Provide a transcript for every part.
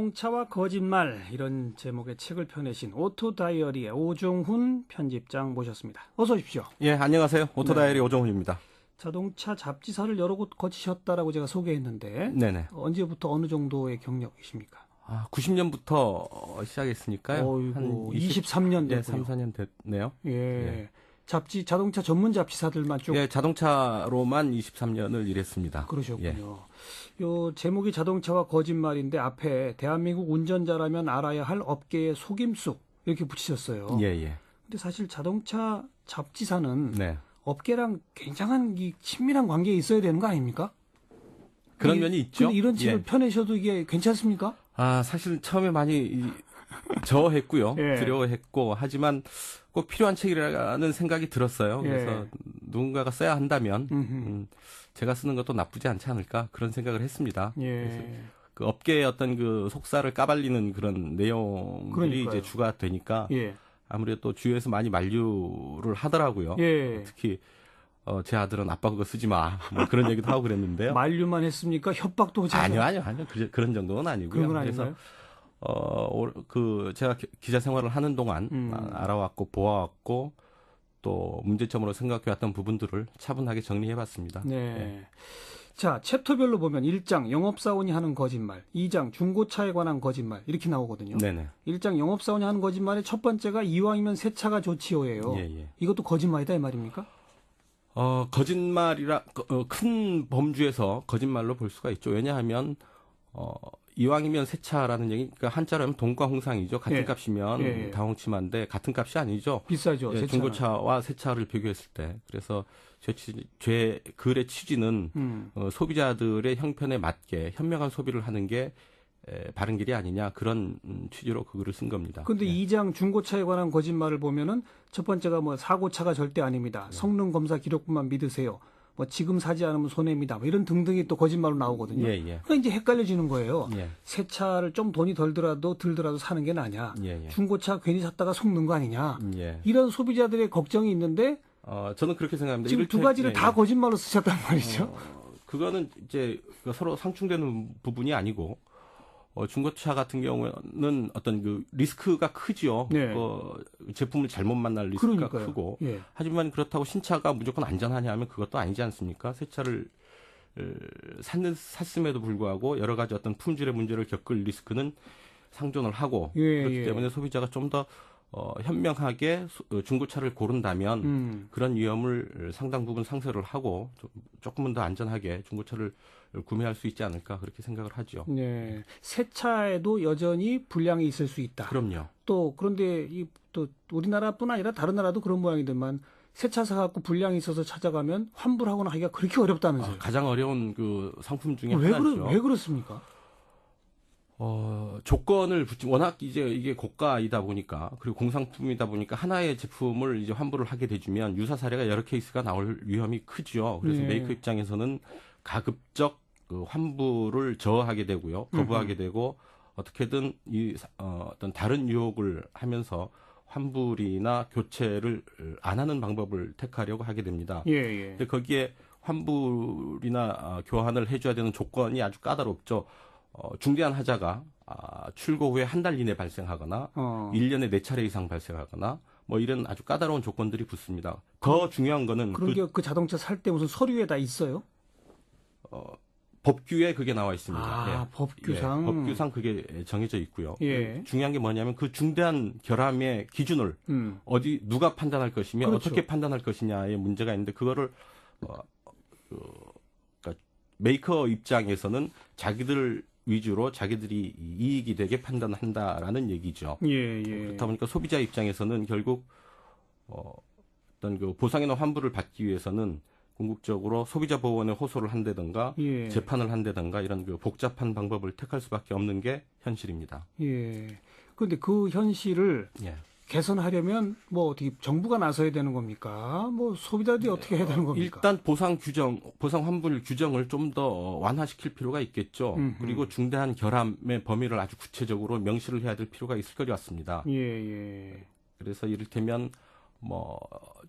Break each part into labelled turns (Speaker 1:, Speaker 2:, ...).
Speaker 1: 자동차와 거짓말 이런 제목의 책을 펴내신 오토다이어리의 오종훈 편집장 모셨습니다. 어서 오십시오.
Speaker 2: 예, 안녕하세요. 오토다이어리 오종훈입니다.
Speaker 1: 자동차 잡지사를 여러 곳 거치셨다라고 제가 소개했는데
Speaker 2: 네네.
Speaker 1: 언제부터 어느 정도의 경력이십니까?
Speaker 2: 90년부터 시작했으니까요.
Speaker 1: 어이구,
Speaker 2: 한
Speaker 1: 23년
Speaker 2: 예,
Speaker 1: 됐군요.
Speaker 2: 3, 4년 됐네요.
Speaker 1: 예.
Speaker 2: 예.
Speaker 1: 자동차 전문 잡지사들만 쭉.
Speaker 2: 예, 자동차로만 23년을 일했습니다.
Speaker 1: 그러셨군요.
Speaker 2: 예.
Speaker 1: 요 제목이 자동차와 거짓말인데 앞에 대한민국 운전자라면 알아야 할 업계의 속임수 이렇게 붙이셨어요.
Speaker 2: 예, 예.
Speaker 1: 근데 사실 자동차 잡지사는
Speaker 2: 네.
Speaker 1: 업계랑 굉장한 이 친밀한 관계에 있어야 되는 거 아닙니까?
Speaker 2: 그런 면이 있죠.
Speaker 1: 근데 이런 책을
Speaker 2: 예.
Speaker 1: 펴내셔도 이게 괜찮습니까?
Speaker 2: 사실 처음에 많이 저했고요.
Speaker 1: 예.
Speaker 2: 두려워했고, 하지만 꼭 필요한 책이라는 생각이 들었어요.
Speaker 1: 예.
Speaker 2: 그래서 누군가가 써야 한다면, 제가 쓰는 것도 나쁘지 않지 않을까, 그런 생각을 했습니다. 그래서
Speaker 1: 예.
Speaker 2: 그 업계의 어떤 그 속살을 까발리는 그런 내용들이
Speaker 1: 그러니까요.
Speaker 2: 이제 주가 되니까,
Speaker 1: 예.
Speaker 2: 아무래도 또 주위에서 많이 만류를 하더라고요.
Speaker 1: 예.
Speaker 2: 특히 제 아들은 아빠 그거 쓰지 마. 뭐 그런 얘기도 하고 그랬는데요.
Speaker 1: 만류만 했습니까? 협박도 오지 않아요?
Speaker 2: 아니요. 그런 정도는 아니고요.
Speaker 1: 그건
Speaker 2: 그래서
Speaker 1: 아닌가요?
Speaker 2: 제가 기자 생활을 하는 동안 알아왔고 보아왔고 또 문제점으로 생각해왔던 부분들을 차분하게 정리해봤습니다.
Speaker 1: 네.
Speaker 2: 예.
Speaker 1: 자, 챕터별로 보면 1장 영업사원이 하는 거짓말, 2장 중고차에 관한 거짓말 이렇게 나오거든요.
Speaker 2: 네네.
Speaker 1: 1장 영업사원이 하는 거짓말의 첫 번째가 이왕이면 새 차가 좋지요예요.
Speaker 2: 예.
Speaker 1: 이것도 거짓말이다 이 말입니까?
Speaker 2: 거짓말이라 큰 범주에서 거짓말로 볼 수가 있죠. 왜냐하면 이왕이면 새 차라는 얘기, 그러니까 한자로 하면 돈과 홍상이죠. 같은
Speaker 1: 예.
Speaker 2: 값이면
Speaker 1: 예.
Speaker 2: 다홍치마인데 같은 값이 아니죠.
Speaker 1: 비싸죠.
Speaker 2: 예,
Speaker 1: 새 차는.
Speaker 2: 중고차와 새 차를 비교했을 때. 그래서 제 글의 취지는 소비자들의 형편에 맞게 현명한 소비를 하는 게 바른 길이 아니냐, 그런 취지로 그 글을 쓴 겁니다.
Speaker 1: 근데
Speaker 2: 예.
Speaker 1: 2장 중고차에 관한 거짓말을 보면은 첫 번째가 뭐 사고차가 절대 아닙니다. 성능 검사 기록부만 믿으세요. 뭐 지금 사지 않으면 손해입니다. 뭐 이런 등등이 또 거짓말로 나오거든요.
Speaker 2: 예.
Speaker 1: 그러니까 이제 헷갈려지는 거예요.
Speaker 2: 예.
Speaker 1: 새 차를 좀 돈이 들더라도 사는 게 나냐.
Speaker 2: 예.
Speaker 1: 중고차 괜히 샀다가 속는 거 아니냐.
Speaker 2: 예.
Speaker 1: 이런 소비자들의 걱정이 있는데
Speaker 2: 저는 그렇게 생각합니다.
Speaker 1: 지금 두 가지를 다 거짓말로 쓰셨단 말이죠.
Speaker 2: 그거는 이제 서로 상충되는 부분이 아니고, 중고차 같은 경우는 어떤 그 리스크가 크죠.
Speaker 1: 네.
Speaker 2: 제품을 잘못 만날 리스크가
Speaker 1: 그러니까요.
Speaker 2: 크고.
Speaker 1: 예.
Speaker 2: 하지만 그렇다고 신차가 무조건 안전하냐 하면 그것도 아니지 않습니까? 새 차를 샀음에도 불구하고 여러 가지 어떤 품질의 문제를 겪을 리스크는 상존을 하고, 그렇기 때문에 소비자가 좀 더 현명하게 중고차를 고른다면 그런 위험을 상당 부분 상쇄를 하고 조금은 더 안전하게 중고차를 구매할 수 있지 않을까, 그렇게 생각을 하죠.
Speaker 1: 네. 새 차에도 여전히 불량이 있을 수 있다.
Speaker 2: 그럼요.
Speaker 1: 또 그런데 또 우리나라뿐 아니라 다른 나라도 그런 모양이더만 새 차 사갖고 불량이 있어서 찾아가면 환불하거나 하기가 그렇게 어렵다면서요.
Speaker 2: 가장 어려운 그 상품 중에
Speaker 1: 왜
Speaker 2: 하나죠.
Speaker 1: 왜 그렇습니까?
Speaker 2: 조건을 워낙 이제 이게 고가이다 보니까, 그리고 공상품이다 보니까 하나의 제품을 이제 환불을 하게 되주면 유사 사례가 여러 케이스가 나올 위험이 크죠. 그래서 메이커 입장에서는 가급적 그 환불을 저하게 되고요, 거부하게 되고, 어떻게든 어떤 다른 유혹을 하면서 환불이나 교체를 안 하는 방법을 택하려고 하게 됩니다.
Speaker 1: 예.
Speaker 2: 근데 거기에 환불이나 교환을 해줘야 되는 조건이 아주 까다롭죠. 중대한 하자가 출고 후에 한 달 이내 발생하거나 1년에 4차례 이상 발생하거나 뭐 이런 아주 까다로운 조건들이 붙습니다. 더 중요한 거는
Speaker 1: 그런 게 그 자동차 살 때 무슨 서류에 다 있어요?
Speaker 2: 법규에 그게 나와 있습니다. 예.
Speaker 1: 법규상.
Speaker 2: 예, 법규상 그게 정해져 있고요.
Speaker 1: 예.
Speaker 2: 중요한 게 뭐냐면 그 중대한 결함의 기준을 누가 판단할 것이며,
Speaker 1: 그렇죠.
Speaker 2: 어떻게 판단할 것이냐의 문제가 있는데, 그거를 그러니까 메이커 입장에서는 자기들 위주로 자기들이 이익이 되게 판단한다라는 얘기죠.
Speaker 1: 예.
Speaker 2: 그렇다 보니까 소비자 입장에서는 결국 어떤 그 보상이나 환불을 받기 위해서는 궁극적으로 소비자 보호원에 호소를 한다든가 재판을 한다든가 이런 그 복잡한 방법을 택할 수밖에 없는 게 현실입니다.
Speaker 1: 예. 그런데 그 현실을 개선하려면 뭐 어떻게 정부가 나서야 되는 겁니까? 뭐 소비자들이 어떻게 해야 되는 겁니까?
Speaker 2: 일단 보상 환불 규정을 좀 더 완화시킬 필요가 있겠죠. 그리고 중대한 결함의 범위를 아주 구체적으로 명시를 해야 될 필요가 있을 것 같습니다.
Speaker 1: 예.
Speaker 2: 그래서 이를테면 뭐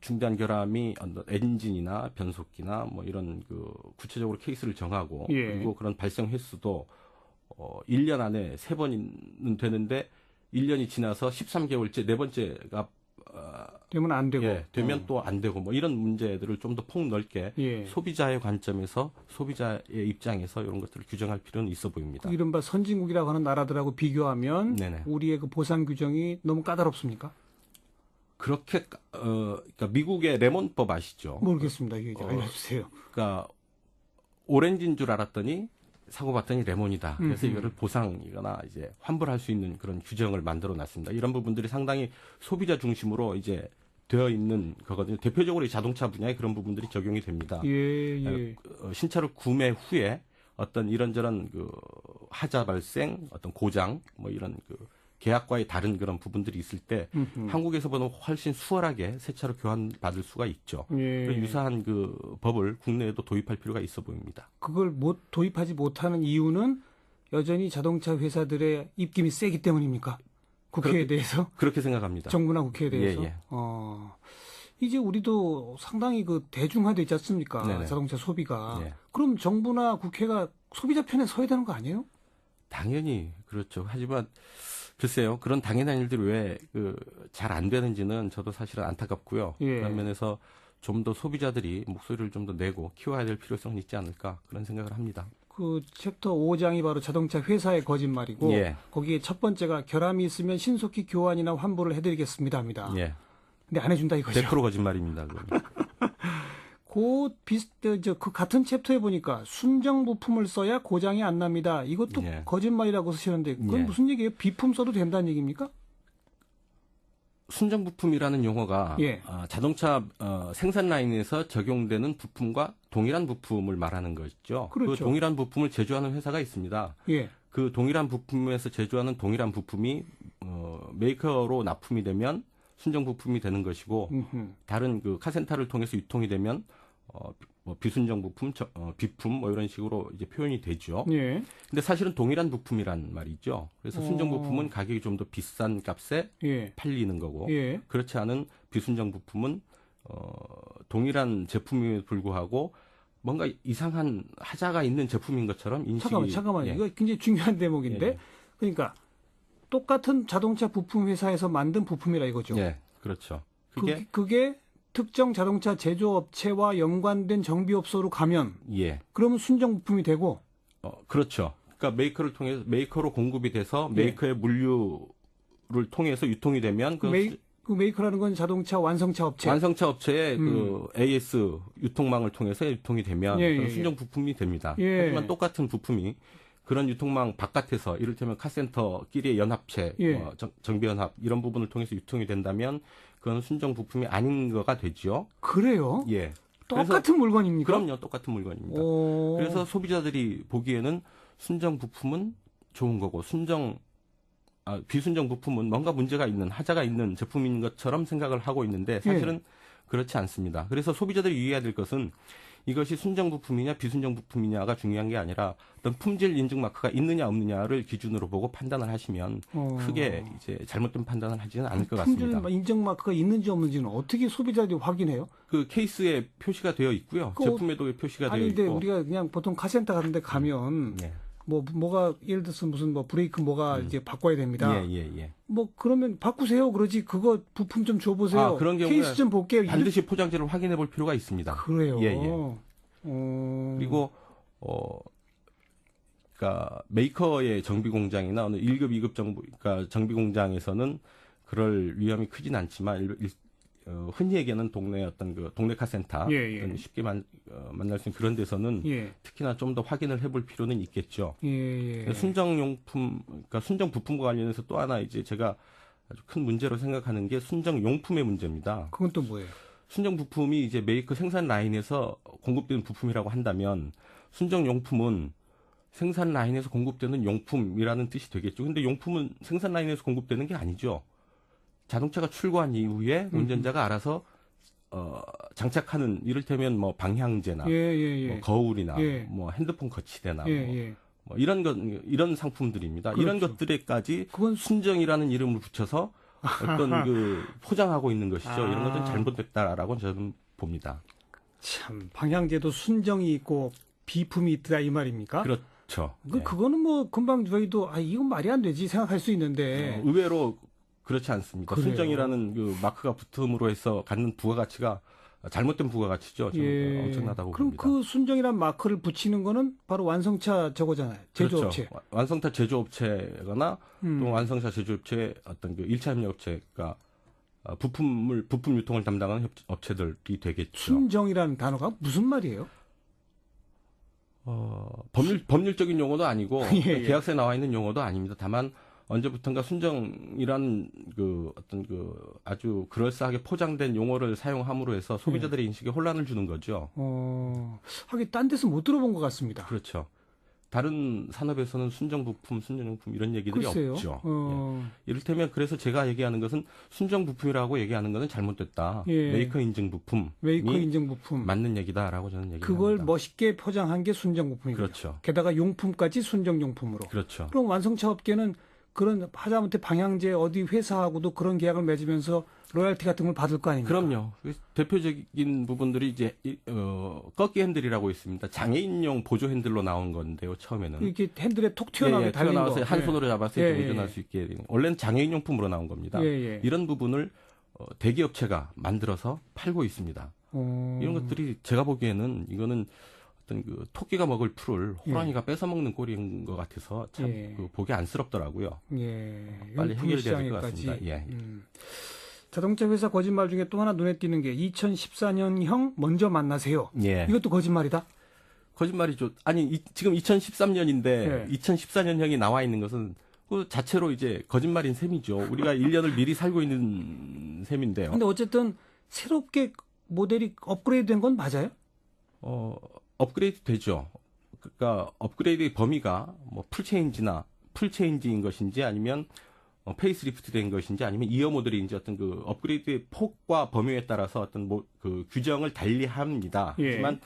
Speaker 2: 중대한 결함이 엔진이나 변속기나 뭐 이런 그 구체적으로 케이스를 정하고, 그리고 그런 발생 횟수도 1년 안에 3번은 되는데 1년이 지나서 13개월째 네 번째가
Speaker 1: 되면 안 되고.
Speaker 2: 되면 또 안 되고 뭐 이런 문제들을 좀 더 폭넓게
Speaker 1: 예.
Speaker 2: 소비자의 관점에서 소비자의 입장에서 이런 것들을 규정할 필요는 있어 보입니다.
Speaker 1: 그 이른바 선진국이라고 하는 나라들하고 비교하면
Speaker 2: 네네.
Speaker 1: 우리의 그 보상 규정이 너무 까다롭습니까?
Speaker 2: 그렇게 그러니까 미국의 레몬법 아시죠?
Speaker 1: 모르겠습니다. 이게 알려주세요.
Speaker 2: 그러니까 오렌지인 줄 알았더니 사고 봤더니 레몬이다. 그래서 이거를 보상이거나 이제 환불할 수 있는 그런 규정을 만들어 놨습니다. 이런 부분들이 상당히 소비자 중심으로 이제 되어 있는 거거든요. 대표적으로 이 자동차 분야에 그런 부분들이 적용이 됩니다.
Speaker 1: 예.
Speaker 2: 신차를 구매 후에 어떤 이런저런 그 하자 발생, 어떤 고장, 뭐 이런 그 계약과의 다른 그런 부분들이 있을 때 한국에서보다 훨씬 수월하게 새 차로 교환받을 수가 있죠.
Speaker 1: 예.
Speaker 2: 유사한 그 법을 국내에도 도입할 필요가 있어 보입니다.
Speaker 1: 그걸 도입하지 못하는 이유는 여전히 자동차 회사들의 입김이 세기 때문입니까? 국회에 대해서?
Speaker 2: 그렇게 생각합니다.
Speaker 1: 정부나 국회에 대해서?
Speaker 2: 예.
Speaker 1: 이제 우리도 상당히 그 대중화되어 있지 않습니까?
Speaker 2: 네네.
Speaker 1: 자동차 소비가.
Speaker 2: 예.
Speaker 1: 그럼 정부나 국회가 소비자 편에 서야 되는 거 아니에요?
Speaker 2: 당연히 그렇죠. 하지만 글쎄요, 그런 당연한 일들이 왜 잘 안 되는지는 저도 사실은 안타깝고요.
Speaker 1: 예.
Speaker 2: 그런 면에서 좀 더 소비자들이 목소리를 좀 더 내고 키워야 될 필요성이 있지 않을까 그런 생각을 합니다.
Speaker 1: 그 챕터 5장이 바로 자동차 회사의 거짓말이고
Speaker 2: 예.
Speaker 1: 거기에 첫 번째가 결함이 있으면 신속히 교환이나 환불을 해드리겠습니다 합니다.
Speaker 2: 예.
Speaker 1: 근데 안 해준다 이거죠.
Speaker 2: 100% 거짓말입니다. 그건.
Speaker 1: 그 같은 챕터에 보니까 순정 부품을 써야 고장이 안 납니다. 이것도
Speaker 2: 예.
Speaker 1: 거짓말이라고 쓰시는데 그건
Speaker 2: 예.
Speaker 1: 무슨 얘기예요? 비품 써도 된다는 얘기입니까?
Speaker 2: 순정 부품이라는 용어가
Speaker 1: 예.
Speaker 2: 자동차 생산 라인에서 적용되는 부품과 동일한 부품을 말하는 것이죠.
Speaker 1: 그렇죠.
Speaker 2: 그 동일한 부품을 제조하는 회사가 있습니다.
Speaker 1: 예.
Speaker 2: 그 동일한 부품에서 제조하는 동일한 부품이 메이커로 납품이 되면 순정 부품이 되는 것이고 다른 그 카센터를 통해서 유통이 되면 뭐 비순정 부품, 비품 뭐 이런 식으로 이제 표현이 되죠.
Speaker 1: 예.
Speaker 2: 근데 사실은 동일한 부품이란 말이죠. 그래서 순정 부품은 가격이 좀 더 비싼 값에
Speaker 1: 예.
Speaker 2: 팔리는 거고
Speaker 1: 예.
Speaker 2: 그렇지 않은 비순정 부품은 동일한 제품임에도 불구하고 뭔가 이상한 하자가 있는 제품인 것처럼 인식이
Speaker 1: 잠깐만요.
Speaker 2: 예.
Speaker 1: 이거 굉장히 중요한 대목인데
Speaker 2: 예.
Speaker 1: 그러니까 똑같은 자동차 부품 회사에서 만든 부품이라 이거죠.
Speaker 2: 예, 그렇죠.
Speaker 1: 그게 특정 자동차 제조업체와 연관된 정비업소로 가면
Speaker 2: 예,
Speaker 1: 그러면 순정 부품이 되고
Speaker 2: 그렇죠. 그러니까 메이커를 통해서 메이커로 공급이 돼서
Speaker 1: 예.
Speaker 2: 메이커의 물류를 통해서 유통이 되면
Speaker 1: 그 메이커라는 건 자동차 완성차 업체.
Speaker 2: 완성차 업체의 그 AS 유통망을 통해서 유통이 되면
Speaker 1: 예.
Speaker 2: 순정 부품이 됩니다.
Speaker 1: 예.
Speaker 2: 하지만 똑같은 부품이 그런 유통망 바깥에서 이를테면 카센터끼리의 연합체,
Speaker 1: 예.
Speaker 2: 정비연합 이런 부분을 통해서 유통이 된다면 그건 순정 부품이 아닌 거가 되죠.
Speaker 1: 그래요?
Speaker 2: 예.
Speaker 1: 똑같은 물건입니까?
Speaker 2: 그럼요, 똑같은 물건입니다. 그래서 소비자들이 보기에는 순정 부품은 좋은 거고 비순정 부품은 뭔가 문제가 있는 하자가 있는 제품인 것처럼 생각을 하고 있는데 사실은 그렇지 않습니다. 그래서 소비자들이 이해해야 될 것은 이것이 순정 부품이냐 비순정 부품이냐가 중요한 게 아니라 어떤 품질 인증 마크가 있느냐 없느냐를 기준으로 보고 판단을 하시면 크게 이제 잘못된 판단을 하지는 않을 것 같습니다.
Speaker 1: 품질 인증 마크가 있는지 없는지는 어떻게 소비자들이 확인해요?
Speaker 2: 그 케이스에 표시가 되어 있고요. 제품에도 표시가 되어
Speaker 1: 아니, 근데
Speaker 2: 있고.
Speaker 1: 우리가 그냥 보통 카센터 같은 데 가면
Speaker 2: 예.
Speaker 1: 뭐가 예를 들어서 무슨 뭐 브레이크 뭐가 이제 바꿔야 됩니다.
Speaker 2: 예.
Speaker 1: 뭐 그러면 바꾸세요. 그러지 그거 부품 좀 줘보세요.
Speaker 2: 그런 경우에
Speaker 1: 케이스 좀 볼게요.
Speaker 2: 반드시 포장지를 확인해 볼 필요가 있습니다.
Speaker 1: 그래요.
Speaker 2: 예. 그리고 그러니까 메이커의 정비 공장이나 어느 1급, 2급 그러니까 정비 공장에서는 그럴 위험이 크진 않지만 흔히 얘기하는 동네 어떤 그 동네 카센터
Speaker 1: 예.
Speaker 2: 쉽게 만날 수 있는 그런 데서는 특히나 좀 더 확인을 해볼 필요는 있겠죠. 순정용품, 그러니까 순정 부품과 관련해서 또 하나 이제 제가 아주 큰 문제로 생각하는 게 순정용품의 문제입니다.
Speaker 1: 그건 또 뭐예요?
Speaker 2: 순정 부품이 이제 메이커 생산 라인에서 공급되는 부품이라고 한다면 순정용품은 생산 라인에서 공급되는 용품이라는 뜻이 되겠죠. 근데 용품은 생산 라인에서 공급되는 게 아니죠. 자동차가 출고한 이후에 운전자가 알아서 장착하는 이를테면 뭐 방향제나 뭐 거울이나 뭐 핸드폰 거치대나 뭐 이런 상품들입니다.
Speaker 1: 그렇죠.
Speaker 2: 이런 것들에까지 그건 순정이라는 이름을 붙여서 어떤 그 포장하고 있는 것이죠. 이런 것은 잘못됐다라고 저는 봅니다.
Speaker 1: 참 방향제도 순정이 있고 비품이 있다 이 말입니까?
Speaker 2: 그렇죠. 예.
Speaker 1: 그거는 뭐 금방 저희도 이건 말이 안 되지 생각할 수 있는데
Speaker 2: 의외로 그렇지 않습니다.
Speaker 1: 그래요?
Speaker 2: 순정이라는 그 마크가 붙음으로 해서 갖는 부가가치가 잘못된 부가가치죠. 저는 엄청나다고
Speaker 1: 그럼
Speaker 2: 봅니다.
Speaker 1: 그 순정이란 마크를 붙이는 거는 바로 완성차 저거잖아요. 제조업체.
Speaker 2: 그렇죠. 완성차 제조업체거나
Speaker 1: 음.
Speaker 2: 또 완성차 제조업체의 어떤 그 1차 협력업체가 부품 유통을 담당하는 업체들이 되겠죠.
Speaker 1: 순정이라는 단어가 무슨 말이에요?
Speaker 2: 법률적인 용어도 아니고
Speaker 1: 예.
Speaker 2: 계약서에 나와 있는 용어도 아닙니다. 다만 언제부턴가 순정이란 그 어떤 그 아주 그럴싸하게 포장된 용어를 사용함으로 해서 소비자들의 인식에 혼란을 주는 거죠.
Speaker 1: 하긴 딴 데서 못 들어본 것 같습니다.
Speaker 2: 그렇죠. 다른 산업에서는 순정 부품, 순정용품 이런 얘기들이
Speaker 1: 글쎄요.
Speaker 2: 없죠. 예. 이를테면 그래서 제가 얘기하는 것은 순정 부품이라고 얘기하는 것은 잘못됐다.
Speaker 1: 예.
Speaker 2: 메이커 인증 부품이
Speaker 1: 메이커 인증 부품.
Speaker 2: 맞는 얘기다라고 저는 얘기합니다.
Speaker 1: 그걸 멋있게 포장한 게 순정 부품이고요.
Speaker 2: 그렇죠.
Speaker 1: 게다가 용품까지 순정 용품으로.
Speaker 2: 그렇죠.
Speaker 1: 그럼 완성차 업계는 그런 하다못해 방향제 어디 회사하고도 그런 계약을 맺으면서 로열티 같은 걸 받을 거 아닙니까?
Speaker 2: 그럼요. 대표적인 부분들이 이제 꺾기 핸들이라고 있습니다. 장애인용 보조 핸들로 나온 건데요. 처음에는
Speaker 1: 이렇게 핸들에 톡 튀어나오게 달린 거.
Speaker 2: 튀어나와서 한 손으로 잡았을 때
Speaker 1: 예,
Speaker 2: 운전할 수 있게 되는. 원래는 장애인용품으로 나온 겁니다.
Speaker 1: 예.
Speaker 2: 이런 부분을 대기업체가 만들어서 팔고 있습니다. 이런 것들이 제가 보기에는 이거는 어떤 그 토끼가 먹을 풀을 호랑이가 뺏어 먹는 꼴인 것 같아서 참 그 보기 안쓰럽더라고요. 빨리
Speaker 1: 용품
Speaker 2: 해결돼야 될 것
Speaker 1: 시장에까지.
Speaker 2: 같습니다. 예.
Speaker 1: 자동차 회사 거짓말 중에 또 하나 눈에 띄는 게 2014년형 먼저 만나세요.
Speaker 2: 예.
Speaker 1: 이것도 거짓말이다?
Speaker 2: 거짓말이죠. 아니 지금 2013년인데
Speaker 1: 예.
Speaker 2: 2014년형이 나와 있는 것은 그 자체로 이제 거짓말인 셈이죠. 우리가 1년을 미리 살고 있는 셈인데요.
Speaker 1: 근데 어쨌든 새롭게 모델이 업그레이드된 건 맞아요?
Speaker 2: 업그레이드 되죠. 그러니까 업그레이드의 범위가 뭐 풀체인지인 것인지 아니면 페이스리프트 된 것인지 아니면 이어 모델인지 어떤 그 업그레이드의 폭과 범위에 따라서 어떤 그 규정을 달리합니다.
Speaker 1: 예.
Speaker 2: 하지만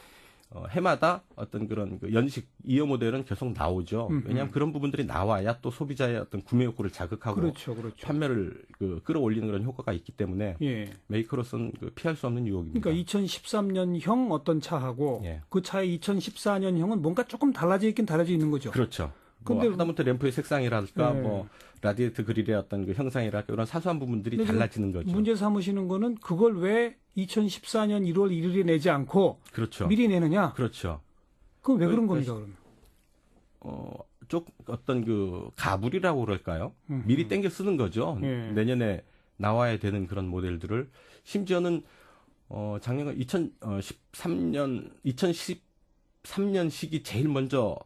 Speaker 2: 해마다 어떤 그런 그 연식 이어 모델은 계속 나오죠. 왜냐하면 그런 부분들이 나와야 또 소비자의 어떤 구매 욕구를 자극하고
Speaker 1: 그렇죠.
Speaker 2: 판매를 끌어올리는 그런 효과가 있기 때문에
Speaker 1: 예.
Speaker 2: 메이커로서는 피할 수 없는 유혹입니다.
Speaker 1: 그러니까 2013년형 어떤 차하고
Speaker 2: 예.
Speaker 1: 그 차의 2014년형은 뭔가 조금 달라져 있긴 달라져 있는 거죠.
Speaker 2: 그렇죠.
Speaker 1: 근데
Speaker 2: 하다못해 램프의 색상이랄까,
Speaker 1: 네.
Speaker 2: 라디에이터 그릴의 어떤 그 형상이랄까, 이런 사소한 부분들이
Speaker 1: 근데
Speaker 2: 달라지는 거죠.
Speaker 1: 문제 삼으시는 거는 그걸 왜 2014년 1월 1일에 내지 않고
Speaker 2: 그렇죠.
Speaker 1: 미리 내느냐?
Speaker 2: 그렇죠.
Speaker 1: 그건 왜 그런
Speaker 2: 그래서-
Speaker 1: 겁니까, 그러면?
Speaker 2: 어떤 그 가불이라고 그럴까요? 미리 땡겨 쓰는 거죠.
Speaker 1: 예.
Speaker 2: 내년에 나와야 되는 그런 모델들을. 심지어는, 작년 2013년식이 제일 먼저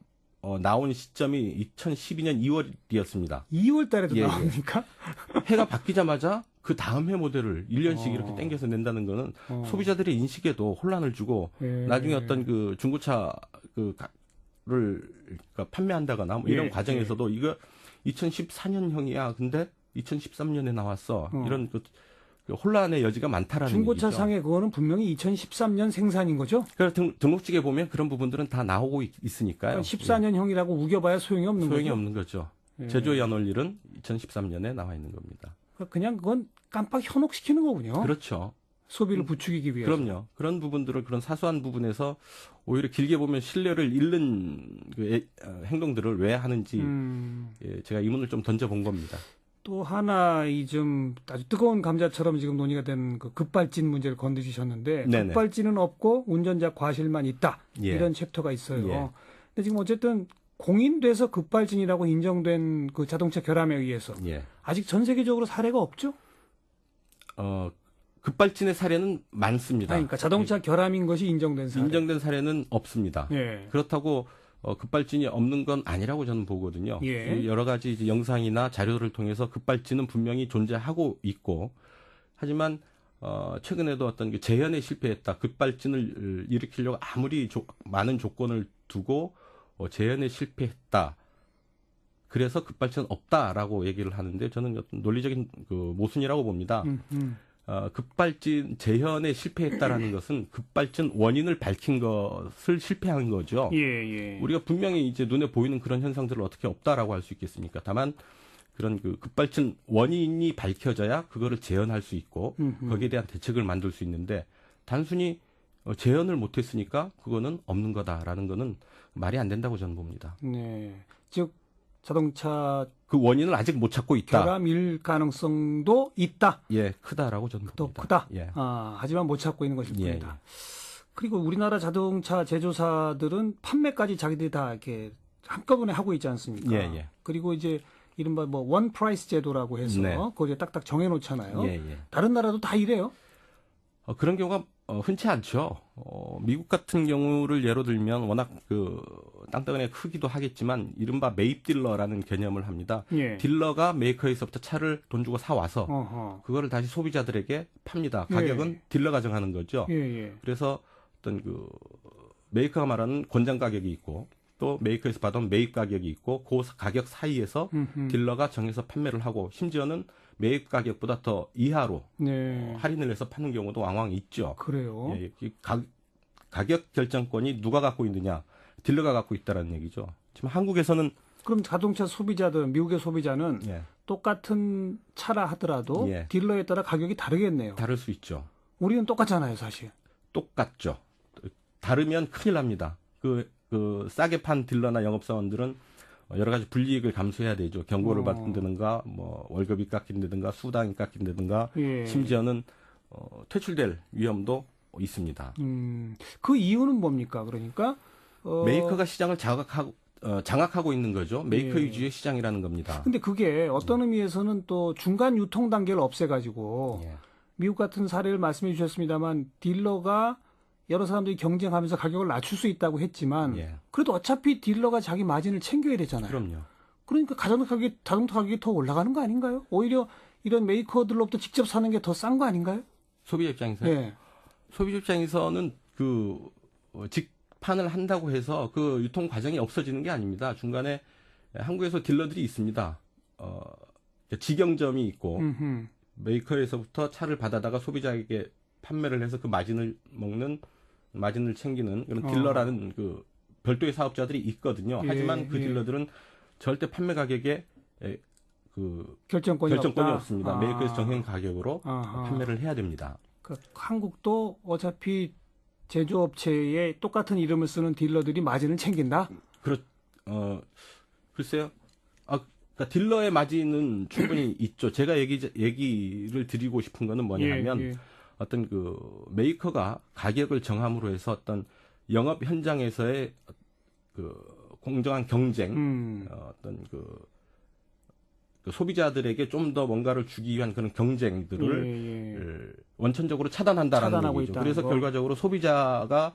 Speaker 2: 나온 시점이 2012년 2월이었습니다.
Speaker 1: 2월 달에도
Speaker 2: 예, 예.
Speaker 1: 나옵니까?
Speaker 2: 해가 바뀌자마자 그 다음 해 모델을 1년씩
Speaker 1: 어.
Speaker 2: 이렇게 땡겨서 낸다는 거는
Speaker 1: 어.
Speaker 2: 소비자들의 인식에도 혼란을 주고
Speaker 1: 예.
Speaker 2: 나중에 어떤 그 중고차 를 그러니까 판매한다거나 뭐 이런
Speaker 1: 예,
Speaker 2: 과정에서도 이거 2014년형이야. 근데 2013년에 나왔어. 이런 그 혼란의 여지가 많다라는
Speaker 1: 중고차
Speaker 2: 얘기죠.
Speaker 1: 상에 그거는 분명히 2013년 생산인 거죠?
Speaker 2: 그래서 등록직에 보면 그런 부분들은 다 나오고 있으니까요.
Speaker 1: 14년형이라고 우겨봐야 소용이
Speaker 2: 예.
Speaker 1: 없는
Speaker 2: 소용이
Speaker 1: 거죠.
Speaker 2: 없는 거죠.
Speaker 1: 예.
Speaker 2: 제조 연월일은 2013년에 나와 있는 겁니다.
Speaker 1: 그냥 그건 깜빡 현혹시키는 거군요.
Speaker 2: 그렇죠.
Speaker 1: 소비를 부추기기 위해서.
Speaker 2: 그럼요. 그런 부분들을 그런 사소한 부분에서 오히려 길게 보면 신뢰를 잃는 행동들을 왜 하는지 제가 의문을 좀 던져본 겁니다.
Speaker 1: 또 하나 좀 아주 뜨거운 감자처럼 지금 논의가 된 그 급발진 문제를 건드리셨는데
Speaker 2: 네네.
Speaker 1: 급발진은 없고 운전자 과실만 있다.
Speaker 2: 예.
Speaker 1: 이런 챕터가 있어요.
Speaker 2: 예.
Speaker 1: 근데 지금 어쨌든 공인돼서 급발진이라고 인정된 그 자동차 결함에 의해서
Speaker 2: 예.
Speaker 1: 아직 전 세계적으로 사례가 없죠?
Speaker 2: 급발진의 사례는 많습니다.
Speaker 1: 그러니까 자동차 결함인 것이 인정된 사례.
Speaker 2: 인정된 사례는 없습니다.
Speaker 1: 예.
Speaker 2: 그렇다고 급발진이 없는 건 아니라고 저는 보거든요.
Speaker 1: 예.
Speaker 2: 여러 가지 이제 영상이나 자료를 통해서 급발진은 분명히 존재하고 있고, 하지만 최근에도 어떤 그 재현에 실패했다. 급발진을 일으키려고 아무리 많은 조건을 두고 재현에 실패했다. 그래서 급발진은 없다라고 얘기를 하는데 저는 어떤 논리적인 그 모순이라고 봅니다. 급발진 재현에 실패했다라는 것은 급발진 원인을 밝힌 것을 실패한 거죠.
Speaker 1: 예.
Speaker 2: 우리가 분명히 이제 눈에 보이는 그런 현상들을 어떻게 없다라고 할 수 있겠습니까? 다만 그런 그 급발진 원인이 밝혀져야 그거를 재현할 수 있고 거기에 대한 대책을 만들 수 있는데 단순히 재현을 못했으니까 그거는 없는 거다라는 거는 말이 안 된다고 저는 봅니다.
Speaker 1: 네. 즉 자동차
Speaker 2: 그 원인을 아직 못 찾고 있다.
Speaker 1: 결함일 가능성도 있다.
Speaker 2: 예, 크다라고 저는
Speaker 1: 또
Speaker 2: 봅니다.
Speaker 1: 크다.
Speaker 2: 예.
Speaker 1: 하지만 못 찾고 있는 것일
Speaker 2: 예,
Speaker 1: 뿐이다.
Speaker 2: 예.
Speaker 1: 그리고 우리나라 자동차 제조사들은 판매까지 자기들이 다 이렇게 한꺼번에 하고 있지 않습니까?
Speaker 2: 예, 예.
Speaker 1: 그리고 이제 이른바 뭐 원 프라이스 제도라고 해서
Speaker 2: 네.
Speaker 1: 거기에 딱딱 정해놓잖아요.
Speaker 2: 예, 예.
Speaker 1: 다른 나라도 다 이래요?
Speaker 2: 그런 경우가 흔치 않죠. 미국 같은 경우를 예로 들면 워낙 그 땅덩어리가 크기도 하겠지만 이른바 매입 딜러라는 개념을 합니다.
Speaker 1: 예.
Speaker 2: 딜러가 메이커에서부터 차를 돈 주고 사 와서
Speaker 1: 어허.
Speaker 2: 그거를 다시 소비자들에게 팝니다. 가격은
Speaker 1: 예.
Speaker 2: 딜러가 정하는 거죠.
Speaker 1: 예, 예.
Speaker 2: 그래서 어떤 그 메이커가 말하는 권장 가격이 있고 또 메이커에서 받은 매입 가격이 있고 그 가격 사이에서
Speaker 1: 음흠.
Speaker 2: 딜러가 정해서 판매를 하고 심지어는 매입 가격보다 더 이하로
Speaker 1: 네.
Speaker 2: 할인을 해서 파는 경우도 왕왕 있죠.
Speaker 1: 그래요.
Speaker 2: 예, 이 가격 결정권이 누가 갖고 있느냐? 딜러가 갖고 있다라는 얘기죠. 지금 한국에서는
Speaker 1: 그럼 자동차 소비자들, 미국의 소비자는
Speaker 2: 예,
Speaker 1: 똑같은 차라 하더라도
Speaker 2: 예.
Speaker 1: 딜러에 따라 가격이 다르겠네요.
Speaker 2: 다를 수 있죠.
Speaker 1: 우리는 똑같잖아요, 사실.
Speaker 2: 똑같죠. 다르면 큰일 납니다. 그 싸게 판 딜러나 영업사원들은 여러 가지 불이익을 감수해야 되죠. 경고를 받는다든가, 뭐 월급이 깎인다든가, 수당이 깎인다든가,
Speaker 1: 예.
Speaker 2: 심지어는 퇴출될 위험도 있습니다.
Speaker 1: 그 이유는 뭡니까? 그러니까
Speaker 2: 메이커가 시장을 장악하고 있는 거죠. 메이커
Speaker 1: 예.
Speaker 2: 위주의 시장이라는 겁니다.
Speaker 1: 근데 그게 어떤 의미에서는 또 중간 유통 단계를 없애가지고
Speaker 2: 예.
Speaker 1: 미국 같은 사례를 말씀해 주셨습니다만 딜러가 여러 사람들이 경쟁하면서 가격을 낮출 수 있다고 했지만
Speaker 2: 예.
Speaker 1: 그래도 어차피 딜러가 자기 마진을 챙겨야 되잖아요.
Speaker 2: 그럼요.
Speaker 1: 그러니까 자동차 가격이 더 올라가는 거 아닌가요? 오히려 이런 메이커들로부터 직접 사는 게 더 싼 거 아닌가요?
Speaker 2: 소비자 입장에서
Speaker 1: 예.
Speaker 2: 소비자 입장에서는 직판을 한다고 해서 그 유통 과정이 없어지는 게 아닙니다. 중간에 한국에서 딜러들이 있습니다. 직영점이 있고
Speaker 1: 음흠.
Speaker 2: 메이커에서부터 차를 받아다가 소비자에게 판매를 해서 그 마진을 챙기는 그런 딜러라는 그 별도의 사업자들이 있거든요.
Speaker 1: 예,
Speaker 2: 하지만 그
Speaker 1: 예.
Speaker 2: 딜러들은 절대 판매 가격에 그
Speaker 1: 결정권이 없다.
Speaker 2: 없습니다. 메이커에서 정한 가격으로
Speaker 1: 아하.
Speaker 2: 판매를 해야 됩니다.
Speaker 1: 그러니까 한국도 어차피 제조업체에 똑같은 이름을 쓰는 딜러들이 마진을 챙긴다?
Speaker 2: 글쎄요. 그러니까 딜러의 마진은 충분히 있죠. 제가 얘기를 드리고 싶은 거는 뭐냐면
Speaker 1: 예.
Speaker 2: 어떤 그 메이커가 가격을 정함으로 해서 어떤 영업 현장에서의 그 공정한 경쟁, 어떤 그 소비자들에게 좀 더 뭔가를 주기 위한 그런 경쟁들을 원천적으로 차단한다라는
Speaker 1: 차단하고
Speaker 2: 얘기죠.
Speaker 1: 있다는
Speaker 2: 그래서
Speaker 1: 거.
Speaker 2: 결과적으로 소비자가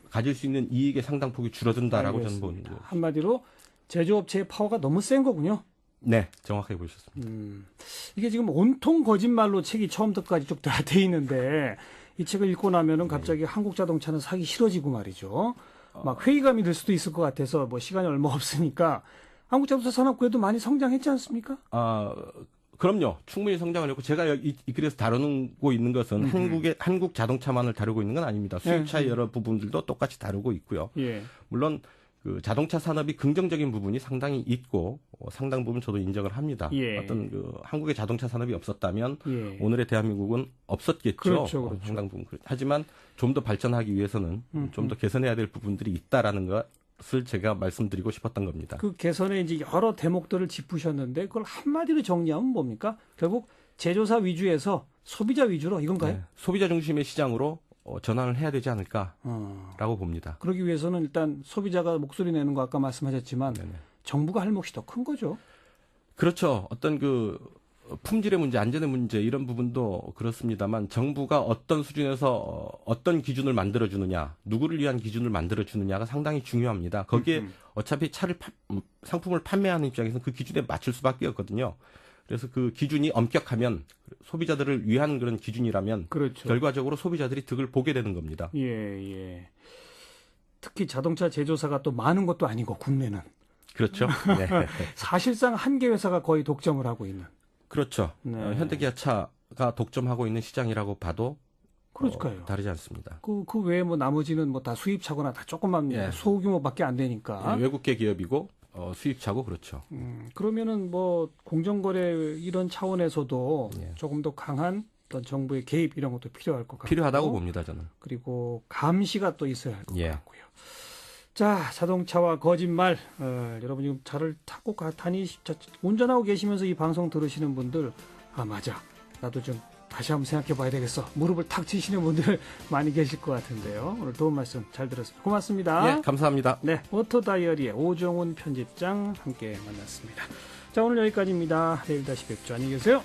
Speaker 2: 가질 수 있는 이익의 상당폭이 줄어든다라고 저는
Speaker 1: 알겠습니다.
Speaker 2: 보는 거예요.
Speaker 1: 한마디로 제조업체의 파워가 너무 센 거군요.
Speaker 2: 네, 정확하게 보셨습니다.
Speaker 1: 이게 지금 온통 거짓말로 책이 처음부터까지 쭉 다 돼 있는데 이 책을 읽고 나면은 갑자기 한국 자동차는 사기 싫어지고 말이죠. 막 회의감이 들 수도 있을 것 같아서 뭐 시간이 얼마 없으니까 한국 자동차 산업 그래도 많이 성장했지 않습니까?
Speaker 2: 그럼요. 충분히 성장을 했고 제가 이 글에서 다루고 있는 것은 한국 자동차만을 다루고 있는 건 아닙니다. 수입차의 여러 부분들도 똑같이 다루고 있고요.
Speaker 1: 예.
Speaker 2: 물론 그 자동차 산업이 긍정적인 부분이 상당히 있고 상당 부분 저도 인정을 합니다.
Speaker 1: 예.
Speaker 2: 어떤 그 한국의 자동차 산업이 없었다면
Speaker 1: 예.
Speaker 2: 오늘의 대한민국은 없었겠죠.
Speaker 1: 그렇죠.
Speaker 2: 상당 부분. 하지만 좀 더 발전하기 위해서는 좀 더 개선해야 될 부분들이 있다라는 것을 제가 말씀드리고 싶었던 겁니다.
Speaker 1: 그 개선에 이제 여러 대목들을 짚으셨는데 그걸 한마디로 정리하면 뭡니까? 결국 제조사 위주에서 소비자 위주로 이건가요?
Speaker 2: 네. 소비자 중심의 시장으로 전환을 해야 되지 않을까라고 봅니다.
Speaker 1: 그러기 위해서는 일단 소비자가 목소리 내는 거 아까 말씀하셨지만
Speaker 2: 네네. 정부가
Speaker 1: 정부가 할 몫이 더 큰 거죠.
Speaker 2: 그렇죠. 어떤 그 품질의 문제, 안전의 문제 이런 부분도 그렇습니다만 정부가 어떤 수준에서 어떤 기준을 만들어 주느냐, 누구를 위한 기준을 만들어 주느냐가 상당히 중요합니다. 거기에 어차피 상품을 판매하는 입장에서는 그 기준에 맞출 수밖에 없거든요. 그래서 그 기준이 엄격하면 소비자들을 위한 그런 기준이라면
Speaker 1: 그렇죠.
Speaker 2: 결과적으로 소비자들이 득을 보게 되는 겁니다.
Speaker 1: 예. 특히 자동차 제조사가 또 많은 것도 아니고 국내는
Speaker 2: 그렇죠. 네.
Speaker 1: 사실상 한 개 회사가 거의 독점을 하고 있는.
Speaker 2: 그렇죠.
Speaker 1: 네.
Speaker 2: 현대기아차가 독점하고 있는 시장이라고 봐도
Speaker 1: 그러니까요.
Speaker 2: 다르지 않습니다.
Speaker 1: 그 외에 뭐 나머지는 뭐 다 수입차거나 다 조금만
Speaker 2: 예.
Speaker 1: 소규모밖에 안 되니까.
Speaker 2: 외국계 기업이고 수입차고 그렇죠.
Speaker 1: 그러면은 뭐 공정거래 이런 차원에서도
Speaker 2: 예.
Speaker 1: 조금 더 강한 어떤 정부의 개입 이런 것도 필요할 것 같고
Speaker 2: 필요하다고 봅니다, 저는.
Speaker 1: 그리고 감시가 또 있어야 할 것
Speaker 2: 예.
Speaker 1: 같고요. 자, 자동차와 거짓말. 여러분 지금 차를 타고 운전하고 계시면서 이 방송 들으시는 분들, 아 맞아, 나도 좀 다시 한번 생각해 봐야 되겠어. 무릎을 탁 치시는 분들 많이 계실 것 같은데요. 오늘 도움 말씀 잘 들었습니다. 고맙습니다.
Speaker 2: 예, 감사합니다.
Speaker 1: 네, 오토다이어리의 오정훈 편집장 함께 만났습니다. 자, 오늘 여기까지입니다. 내일 다시 뵙죠. 안녕히 계세요.